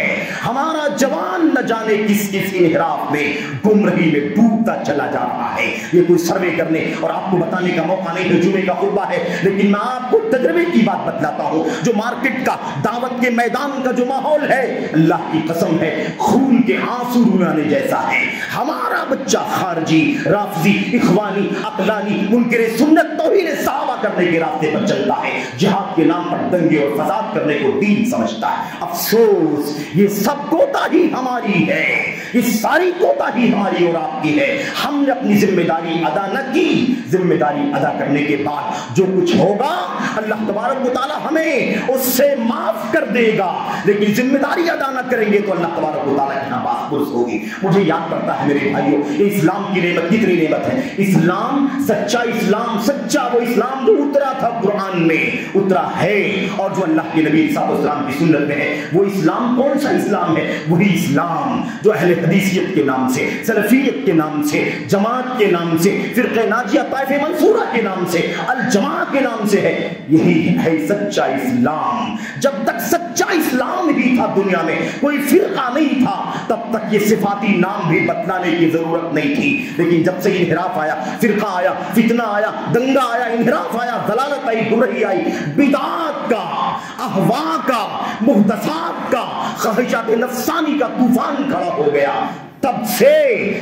ہمارا جوان نہ جانے کس انحراف میں, گمراہی میں ڈوبتا چلا جا رہا ہے. یہ کوئی سروے کرنے اور آپ کو بتانے کا موقع نہیں ہے, جمعے کا خطبہ ہے, لیکن میں آپ کو تجربے کی بات بتلاتا ہوں. جو مارکیٹ کا, دعوت کے میدان کا جو ماحول ہے, اللہ کی قسم ہے خون کے آنسو رلانے جیسا ہے. ہمارا بچہ خارجی, رافضی, اخوانی, عقلانی, منکر سنت, توہین صحابہ کرنے کے راستے پر چلتا ہے. جہاد کے نام پر دنگے اور فساد کرنے کو دین سمجھتا ہے. افسوس, یہ سب کوتاہی ہماری ہے, یہ ساری کوتاہی ہماری اور آپ کی ہے. ہم نے اپنی ذمہ داری ادا نہ کی. ذمہ داری ادا کرنے کے بعد جو کچھ ہوگا اللہ تبارک و تعالی ہمیں اس سے معاف کر دے گا, لیکن ذمہ داری ادا نہ کریں گے تو اللہ تبارک و تعالی کی باس پرس ہوگی. مجھے یاد پڑتا ہے میرے بھائیوں, اسلام کی نعمت کتنی نعمت ہے. اسلام, سچا اسلام, سچا وہ اسلام جو اترا تھا قرآن میں, اترا ہے, اور جو اللہ کے نبی صلی اللہ علیہ وسلم کی سنت میں ہے. وہ اسلام کون سا اسلام ہے؟ وہی اسلام جو اہل حدیثیت کے نام سے, سلفیت کے نام سے, جماعت کے نام سے, فرقہ ناجیہ طائفہ منصورہ کے نام سے, الجماعت کے نام سے ہے. یہی ہے سچا اسلام. جب تک سچا سچا اسلام ہی تھا دنیا میں، کوئی فرقہ نہیں تھا، تب تک یہ صفاتی نام بھی بتلانے کی ضرورت نہیں تھی۔ لیکن جب سے انحراف آیا، فرقہ آیا، فتنہ آیا، دنگا آیا، انحراف آیا، ضلالت آئی، گمراہی آئی، بدعات کا، اہواء کا، محدثات کا، خواہشات نفسانی کا طوفان کھڑا ہو گیا، تب سے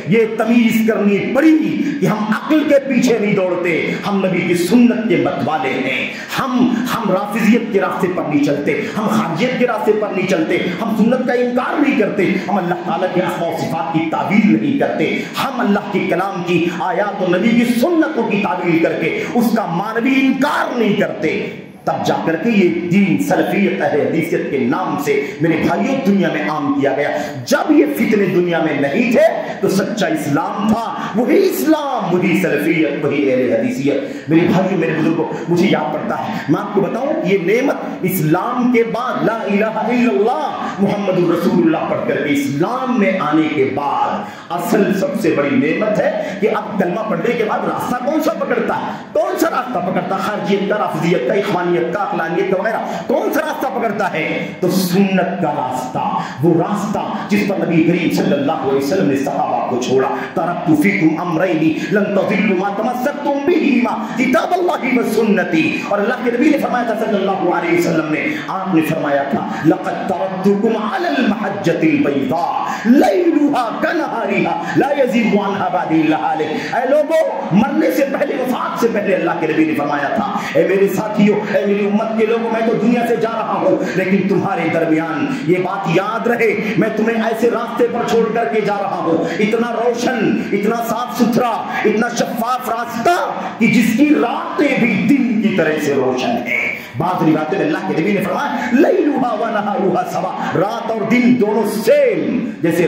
یہ تمیز کرنی پڑی کہ ہم عقل کے پیچھے نہیں دوڑتے، ہم نبی کی سنت کے متوالے ہیں، ہم رافضیت کے راستے پر نہیں چلتے، ہم خارجیت کے راستے پر نہیں چلتے، ہم سنت کا انکار نہیں کرتے، ہم اللہ تعالیٰ کے اسماء و صفات کی تعویل نہیں کرتے، ہم اللہ کے کلام کی آیات و نبی کی سنتوں کی تعویل کر کے اس کا معنوی انکار نہیں کرتے۔ تب جا کر کے یہ دین سلفیت اہل حدیثیت کے نام سے میرے بھائیوں دنیا میں عام کیا گیا۔ جب یہ فتنے دنیا میں نہیں تھے تو سچا اسلام تھا، وہی اسلام، وہی سلفیت، وہی اہل حدیثیت۔ میرے بھائیوں، میرے بزرگوں، مجھے یاد پڑتا ہے، میں آپ کو بتاؤں یہ نعمت اسلام کے بعد لا الہ الا اللہ محمد الرسول اللہ پڑھ کر کے اسلام میں آنے کے بعد اصل سب سے بڑی نعمت ہے کہ اب کلمہ پڑھنے کے بعد راستہ کون سا پکڑتا ہے؟ کون سا راستہ پکڑتا ہے؟ خارجیت کا، رافضیت کا، اخوانیت کا، عقلانیت کا وغیرہ کون سا راستہ پکڑتا ہے؟ تو سنت کا راستہ، وہ راستہ جس پر نبی کریم صلی اللہ علیہ وسلم نے صحابہ کو چھوڑا۔ ترکت فیکم امرین لن تضلوا ما تمسکتم بہما کتاب اللہ و سنتی، اور اللہ کے نبی نے فرمایا تھا صلی اللہ علیہ وسلم نے، آپ نے فرمایا تھا لقد ترکتکم علی المحجۃ البیضاء لیلها کنہارها لا یزیغ عنها بعدی الا ہالک۔ اے لوگوں، مرنے سے پہلے، وفات سے پہلے اللہ کے نبی نے فرمایا تھا، اے میرے ساتھیوں، اے میری امت کے لوگوں، میں تو دنیا سے جا رہا ہوں لیکن تمہارے درمیان یہ بات یاد رہے، میں تمہیں ایسے راستے پر چھوڑ کر کے جا رہا ہوں، اتنا روشن، اتنا صاف ستھرا، اتنا شفاف راستہ کہ جس کی راتیں بھی دن کی طرح سے روشن ہیں۔ بعض روایتوں میں اللہ کے نبی نے فرمایا لیلھا و نہارھا سوا، رات اور دن دونوں سیم، جیسے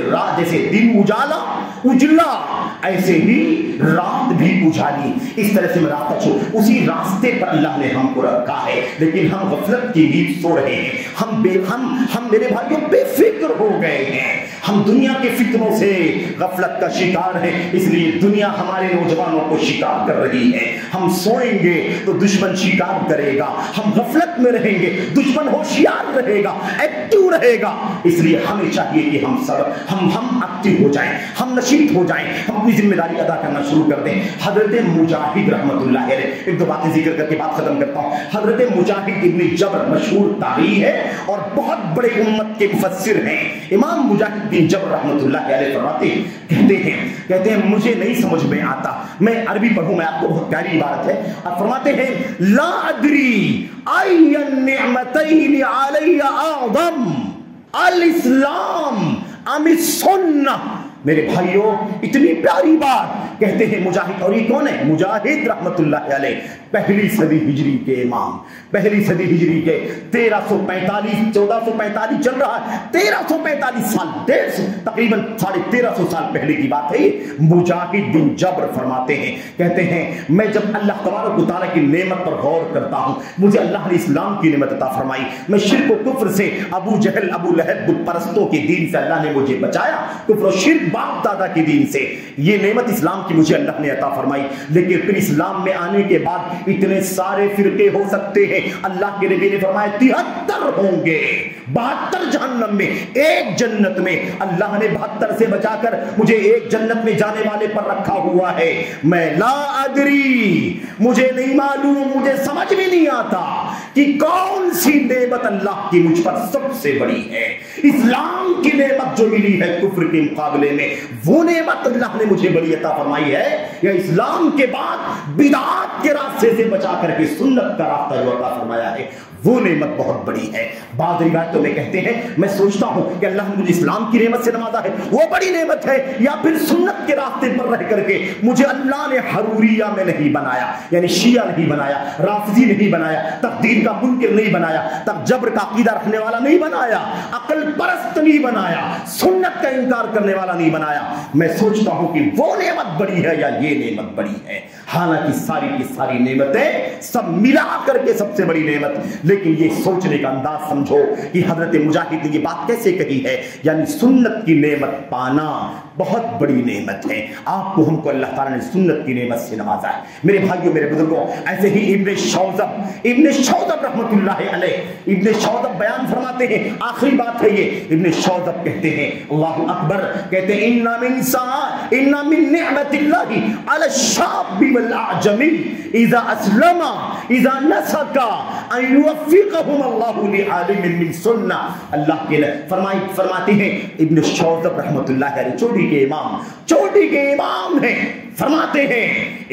دن اجالا اجلا ایسے ہی رات بھی اجالی، اس طرح سے میں راستہ چھوڑ، اسی راستے پر اللہ نے ہم کو رکھا ہے، لیکن ہم غفلت کی نیند سو رہے ہیں، ہم میرے بھائیوں بے فکر ہو گئے ہیں، ہم دنیا کے فتنوں سے غفلت کا شکار ہیں، اس لیے دنیا ہمارے نوجوانوں کو شکار کر رہی ہے۔ ہم سوئیں گے تو دشمن شکار کرے گا، ہم غفلت میں رہیں گے دشمن ہوشیار رہے گا، ایکٹیو رہے گا، اس لیے ہمیں چاہیے کہ ہم ایکٹیو ہو جائیں، ہم نشیط ہو جائیں، ہم اپنی ذمہ داری ادا کرنا شروع کر دیں۔ حضرت مجاہد رحمۃ اللہ علیہ، ایک دو باتیں ذکر کر کے بات ختم کرتا ہوں۔ حضرت مجاہد ابن جبر مشہور تابعی ہے اور بہت بڑے امت کے مفسر ہیں۔ امام مجاہد بن جبر رحمۃ اللہ علیہ فرماتے کہتے ہیں مجھے نہیں سمجھ میں آتا، میں عربی پڑھوں، میں آپ کو بہت پیاری عبارت ہے، اور فرماتے ہیں لا ادری ای النعمتین علی اعظم الاسلام ام السنہ۔ میرے بھائیوں، اتنی پیاری بات کہتے ہیں مجاہد، اور یہ کون ہے؟ مجاہد رحمت اللہ علیہ، پہلی صدی ہجری کے امام، پہلی صدی ہجری کے 1445 چل رہا ہے، 1345 سال، تقریباً 1350 سال پہلے کی بات ہے یہ۔ مجاہد بن جبر فرماتے ہیں، کہتے ہیں میں جب اللہ تبارک و تعالیٰ کی نعمت پر غور کرتا ہوں، مجھے اللہ نے اسلام کی نعمت عطا فرمائی، میں شرک و کفر سے، ابو جہل ابو لہب بت پرستوں کے دین سے اللہ نے مجھے بچایا، کفر و شرک باپ دادا کے دین سے، یہ نعمت اسلام کی مجھے اللہ نے عطا فرمائی۔ لیکن پھر اسلام میں آنے کے بعد اتنے سارے فرقے ہو سکتے ہیں، اللہ کے نبی نے فرمایا 73 ہوں گے، 72 جہنم میں، ایک جنت میں، اللہ نے 72 سے بچا کر مجھے ایک جنت میں جانے والے پر رکھا ہوا ہے۔ میں لا ادری، مجھے نہیں معلوم، مجھے سمجھ بھی نہیں آتا کہ کون سی نعمت اللہ کی مجھ پر سب سے بڑی ہے۔ اسلام کی نعمت جو ملی ہے کفر کے مقابلے میں، وہ نعمت اللہ نے مجھے بڑی عطا فرمائی ہے، یا اسلام کے بعد بدعات کے راستے سے بچا کر کے سنت کا راستہ جو عطا فرمایا ہے، وہ نعمت بہت بڑی ہے۔ بعض روایتوں میں کہتے ہیں میں سوچتا ہوں کہ اللہ نے مجھے اسلام کی نعمت سے نوازا ہے، وہ بڑی نعمت ہے، یا پھر سنت کے راستے پر رہ کر کے مجھے اللہ نے حروریہ میں نہیں بنایا، یعنی شیعہ نہیں بنایا، رافضی نہیں بنایا، تقدیر کا منکر نہیں بنایا، تب جبر کا عقیدہ رکھنے والا نہیں بنایا، عقل پرست نہیں بنایا، سنت کا انکار کرنے والا نہیں بنایا. میں سوچتا ہوں کہ وہ نعمت بڑی ہے یا یہ نعمت بڑی ہے. حالانکہ ساری کی ساری نعمتیں سب ملا کر کے سب سے بڑی نعمت. لیکن یہ سوچنے کا انداز سمجھو کہ حضرت مجاہد نے یہ بات کیسے کہی ہے. یعنی سنت کی نعمت پانا بہت بڑی نعمت ہے. آپ کو ہم کو اللہ تعالیٰ نے سنت کی نعمت سے نوازا ہے. میرے بھائیوں میرے بزرگوں, ایسے ہی ابن شوذب رحمۃ اللہ علیہ, ابن شوذب بیان فرماتے ہیں, آخری بات ہے یہ, ابن شوذب کہتے ہیں اللہ اکبر, کہتے ہیں ان من نعمت اللہ علی الشاب والاعجمی اذا اسلم اذا نسک ان یوفقہم اللہ لعالم من سنہ. اللہ کے فرماتے ہیں ابن شوذب رحمۃ اللہ علیہ, چوٹی کے امام ہیں, فرماتے ہیں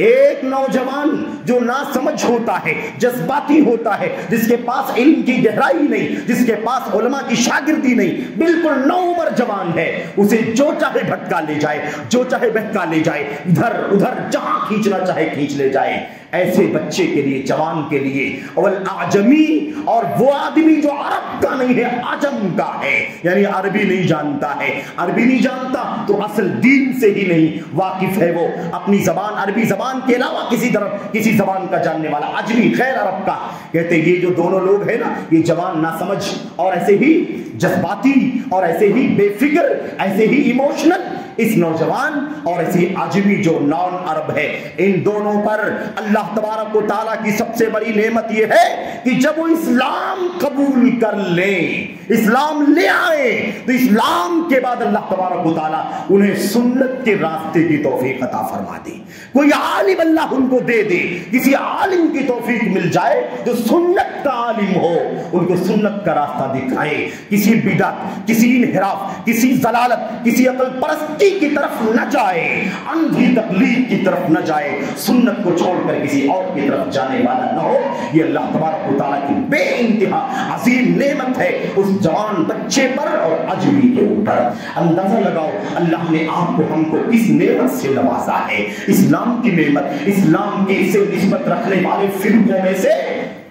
ایک نوجوان جو ناسمجھ ہوتا ہے, جذباتی ہوتا ہے, جس کے پاس علم کی گہرائی نہیں, جس کے پاس علماء کی شاگردی نہیں, بالکل نوعمر جوان ہے, اسے جو چاہے بھٹکا لے جائے, جو چاہے بہکا لے جائے, ادھر ادھر جہاں کھینچنا چاہے کھینچ لے جائے. ایسے بچے کے لیے, جوان کے لیے, اعجمی, اور وہ آدمی جو عرب کا نہیں ہے, عجم کا ہے, یعنی عربی نہیں جانتا ہے, عربی نہیں جانتا تو اصل دین سے ہی نہیں واقف ہے, وہ اپنی زبان, عربی زبان کے علاوہ کسی زبان کا جاننے والا, عجمی غیر عرب کا. کہتے ہیں یہ جو دونوں لوگ ہیں نا, یہ جوان ناسمجھ اور ایسے ہی جذباتی اور ایسے ہی بے فکر, ایسے ہی ایموشنل, اس نوجوان اور ایسی عجمی جو نان عرب ہے, ان دونوں پر اللہ تبارک و تعالیٰ کی سب سے بڑی نعمت یہ ہے کہ جب وہ اسلام قبول کر لیں, اسلام لے آئے, تو اسلام کے بعد اللہ تبارک و تعالیٰ انہیں سنت کے راستے کی توفیق عطا فرما دے. کوئی عالم اللہ ان کو دے دے, کسی عالم کی توفیق مل جائے جو سنت کا عالم ہو, ان کو سنت کا راستہ دکھائے, کسی بدعت, کسی انحراف, کسی ضلالت, کسی عقل پرستی کی طرف نہ جائے, اندھی تقلید کی طرف نہ جائے, سنت کو چھوڑ کر کسی اور کی طرف جانے والا نہ ہو. یہ اللہ تبارک و تعالیٰ کی بے انتہا عظیم نعمت ہے اس جوان بچے پر اور عجمی کے اوپر. اندازہ لگاؤ اللہ نے آپ کو ہم کو کس نعمت سے نوازا ہے. اسلام کی نعمت, اسلام کی سے نسبت رکھنے والے فرقوں میں سے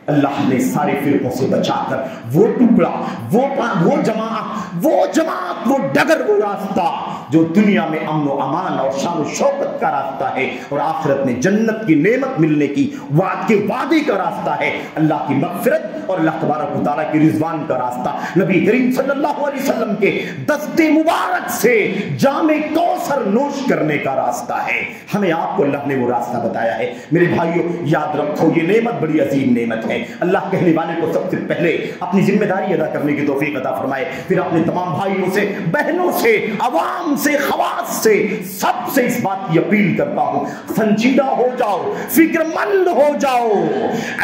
اللہ نے سارے فرقوں سے بچا کر وہ ٹکڑا, وہ جماعت, وہ ڈگر, وہ راستہ جو دنیا میں امن و امان اور شان و شوکت کا راستہ ہے, اور آخرت میں جنت کی نعمت ملنے کی وعدے کا راستہ ہے, اللہ کی مغفرت اور اللہ تبارک و تعالیٰ کی رضوان کا راستہ, نبی کریم صلی اللہ علیہ وسلم کے دست مبارک سے جام کوثر نوش کرنے کا راستہ ہے. ہمیں آپ کو اللہ نے وہ راستہ بتایا ہے. میرے بھائیوں یاد رکھو, یہ نعمت بڑی عظیم نعمت ہے. اللہ کہنے والے کو سب سے پہلے اپنی ذمہ داری ادا کرنے کی توفیق عطا فرمائے, پھر اپنے تمام بھائیوں سے, بہنوں سے, عوام سے, خواص سے, سب سے اس بات کی اپیل کرتا ہوں, سنجیدہ ہو جاؤ, فکر مند ہو جاؤ,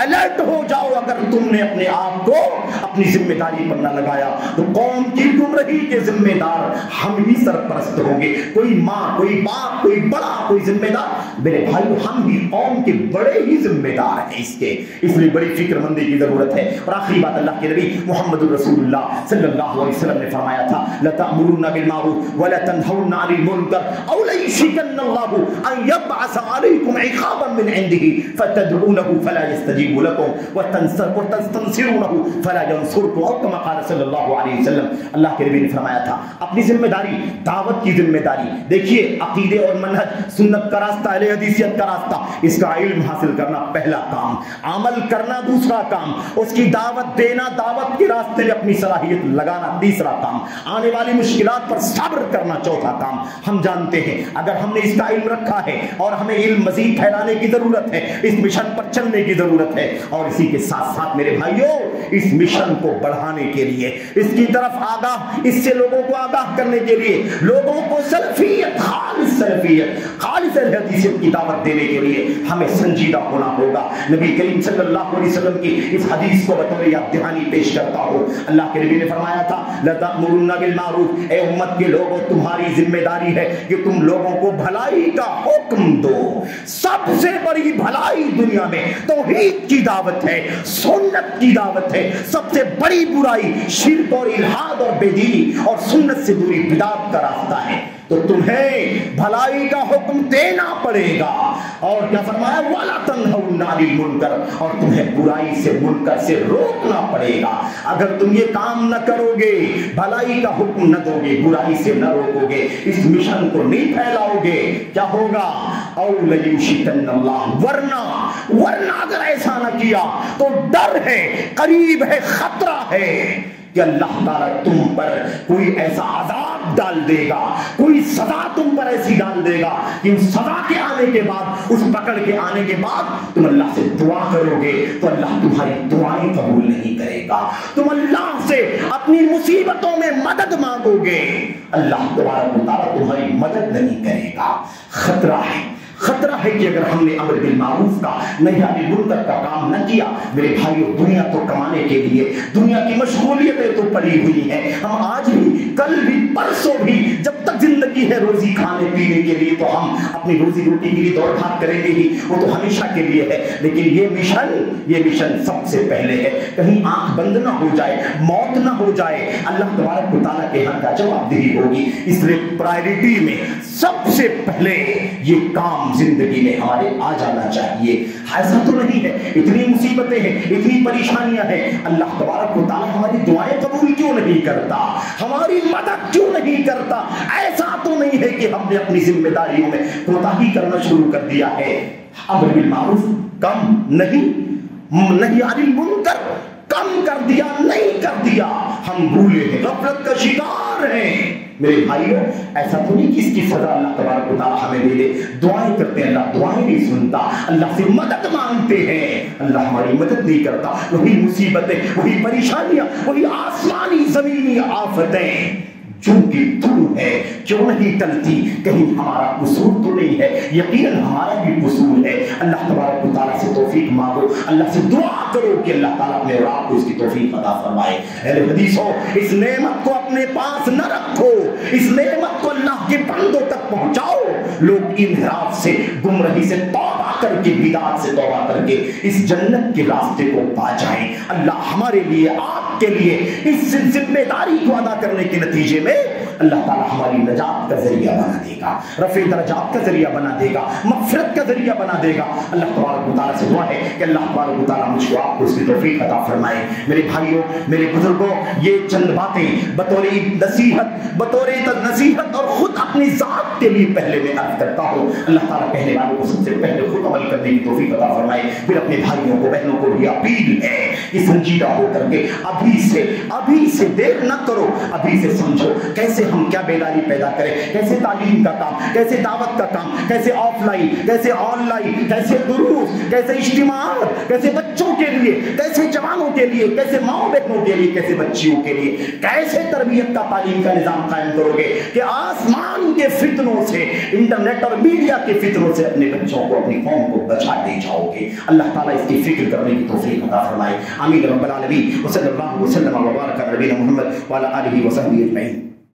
الرٹ ہو جاؤ. اگر تم نے اپنے آپ کو اپنی ذمہ داری پر نہ لگایا تو قوم کی گمراہی کے ذمہ دار ہم ہی سرپرست ہوں گے. کوئی ماں, کوئی باپ, کوئی بڑا, کوئی ذمہ دار, میرے بھائیو ہم بھی قوم کے بڑے ہی ذمہ دار ہیں اس لیے بڑی فکر مندی کی ضرورت ہے. اور آخری بات, اللہ کے نبی محمد رسول اللہ صلی اللہ علیہ وسلم نے فرمایا تھا, لَتَأْمُرُنَّ بِالْمَعْرُوفِ وَلَتَنْهَوْنَ عَنِ الْمُنكَرِ أَوْ لَيُوشِكَنَّ اللَّهُ أَن يَبْعَثَ عَلَيْكُمْ عِقَابًا مِنْ عِنْدِهِ فَتَدْعُونَهُ فَلَا يَسْتَجِيبُ لَكُمْ وَتَسْتَنصِرُونَهُ فَلَا يَنصُركُمْ أَوْ كَمَا قَالَ صلی اللہ علیہ وسلم. اللہ کے نبی نے فرمایا تھا اپنی ذمہ داری, دعوت کی ذمہ داری, دیکھیے عقیدے اور منہج, سنت کا راستہ, اہل حدیثیت کا راستہ, اس کا علم حاصل کرنا پہلا کام, عمل کرنا دوسرا کام, اس کی دعوت دینا, دعوت کے راستے میں اپنی صلاحیت لگانا تیسرا کام, آنے والی مشکلات پر صبر کرنا چوتھا کام. ہم جانتے ہیں اگر ہم نے اس کا علم رکھا ہے اور ہمیں علم مزید پھیلانے کی ضرورت ہے, اس مشن پر چلنے کی ضرورت ہے, اور اسی کے ساتھ ساتھ میرے بھائیوں اس مشن کو بڑھانے کے لیے, اس کی طرف آگاہ, اس سے لوگوں کو آگاہ کرنے کے لیے, لوگوں کو سلفیت, خالص حدیثیت کی دعوت دینے کے لیے ہمیں سنجیدہ ہونا ہوگا. نبی کریم صلی اللہ علیہ وسلم کی اس حدیث کو بطور یاد دہانی پیش کرتا ہوں. اللہ کے نبی نے فرمایا تھا لَتَأْمُرُنَّ بِالْمَعْرُوفِ, اے امت کے لوگوں تمہاری ذمہ داری ہے کہ تم لوگوں کو بھلائی کا حکم دو. سب سے بڑی بھلائی دنیا میں توحید کی دعوت ہے, سنت کی دعوت ہے. سب سے بڑی برائی شرک اور الحاد اور بے دینی اور سنت سے دوری بدعت کا راستہ ہے. تو تمہیں بھلائی کا حکم دینا پڑے گا. اور کیا فرمایا؟ وَلَا تَنْهَوْنَ عَنِ الْمُنْكَرِ، اور تمہیں برائی سے منکر سے روکنا پڑے گا. اگر تم یہ کام نہ کرو گے، بھلائی کا حکم نہ دو گے، برائی سے نہ روکو گے، اس مشن کو نہیں پھیلاؤ گے، کیا ہوگا؟ أَوْ لَيُوشِكَنَّ اللَّهُ، ورنہ اگر ایسا نہ کیا تو ڈر ہے، قریب ہے، خطرہ ہے کہ اللہ تعالیٰ تم پر کوئی ایسا عذاب ڈال دے گا، کوئی سزا تم پر ایسی ڈال دے گا کہ اس سزا کے آنے کے بعد، اس پکڑ کے آنے کے بعد تم اللہ سے دعا کرو گے تو اللہ تمہاری دعائیں قبول نہیں کرے گا. تم اللہ سے اپنی مصیبتوں میں مدد مانگو گے، اللہ تبارک و تعالیٰ تمہاری مدد نہیں کرے گا. خطرہ ہے، خطرہ ہے کہ اگر ہم نے امر بالمعروف کا نہی عن المنکر کا کام نہ کیا، میرے بھائیو، دنیا تو کمانے کے لیے، دنیا کی مشغولیتیں تو پڑی ہوئی ہیں. ہم آج بھی، کل بھی، پرسوں بھی، جب تک زندگی ہے روزی کھانے پینے کے لیے تو ہم اپنی روزی روٹی کے لیے دوڑ بھاگ کریں گے ہی، وہ تو ہمیشہ کے لیے ہے. لیکن یہ مشن سب سے پہلے ہے. کہیں آنکھ بند نہ ہو جائے، موت نہ ہو جائے، اللہ تبارک و تعالیٰ کے ہاں کا جواب دہی ہوگی. اس لیے پرائرٹی میں سب سے پہلے یہ کام زندگی میں ہمارے آ جانا چاہیے. ایسا تو نہیں ہے، اتنی مصیبتیں ہیں، اتنی پریشانیاں ہیں، اللہ تبارک و تعالیٰ ہماری دعائیں قبول کیوں نہیں کرتا، ہماری مدد کیوں نہیں کرتا؟ ایسا تو نہیں ہے کہ ہم نے اپنی ذمہ داریوں میں کوتاہی کرنا شروع کر دیا ہے. امر بالمعروف کم نہیں، نہی عن المنکر کم کر دیا، نہیں کر دیا. ہم بھولے ہیں، غفلت کا شکار ہیں. میرے بھائیو، ایسا تو نہیں کہ اس کی سزا اللہ تبارک و تعالیٰ ہمیں دے دے. دعائیں کرتے ہیں، اللہ دعائیں نہیں سنتا. اللہ سے مدد مانگتے ہیں، اللہ ہماری مدد نہیں کرتا. وہی مصیبتیں، وہی پریشانیاں، وہی آسمانی زمینی آفتیں جو کہ تو ہے، کیوں نہیں ٹلتی؟ کہیں ہمارا قصور تو نہیں ہے؟ یقیناً ہمارا بھی قصور ہے. اللہ تبارک و تعالیٰ سے توفیق مانگو، اللہ سے دعا کرو کہ اللہ تعالیٰ اپنے اور آپ کو اس کی توفیق عطا فرمائے. اہل حدیث ہو، اس نعمت کو اپنے پاس نہ رکھو، اس نعمت کو اللہ کے بندوں تک پہنچاؤ. لوگ انحراف سے، گمراہی سے توبہ کر کے، بدعات سے توبہ کر کے اس جنت کے راستے کو پا جائیں. اللہ ہمارے لیے، آپ کے لیے اس ذمہ داری کو ادا کرنے کے نتیجے میں اللہ تعالیٰ ہماری نجات کا ذریعہ بنا دے گا، رفع درجات کا ذریعہ بنا دے گا، مغفرت کا ذریعہ بنا دے گا. اللہ تبارک و تعالیٰ سے دعا ہے کہ اللہ تبارک و تعالیٰ مجھ کو آپ کو اس کی توفیق عطا فرمائے. میرے بھائیوں، میرے بزرگوں، یہ چند باتیں بطور نصیحت اور خود اپنی ذات کے لیے پہلے میں عرض کرتا ہوں. اللہ تعالیٰ کہنے والوں کو سب سے پہلے خود عمل کرنے کی توفیق عطا فرمائے. پھر اپنے بھائیوں کو، بہنوں کو بھی اپیل ہے کہ سنجیدہ ہو کر کے ابھی سے دیر نہ کرو، ابھی سے سمجھو کیسے ہم کیا بیداری پیدا کریں، کیسے تعلیم کا کام، کیسے دعوت کا کام، کیسے آف لائن، کیسے آن لائن، کیسے دروس، کیسے اجتماعات، کیسے بچوں کے لیے، کیسے جوانوں کے لیے، کیسے ماؤں بہنوں کے لیے، کیسے بچیوں کے لیے، کیسے تربیت کا، تعلیم کا نظام قائم کرو گے کہ آسمان کے فتنوں سے، انٹرنیٹ اور میڈیا کے فتنوں سے اپنے بچوں کو، اپنی قوم کو بچا لے جاؤ گے. اللہ تعالیٰ اس کی فکر کرنے کی توفیق عطا فرمائے. آمین رب العالمین. وصلی اللہ وسلم وبارک علی نبینا محمد وعلی آلہ وصحبہ اجمعین.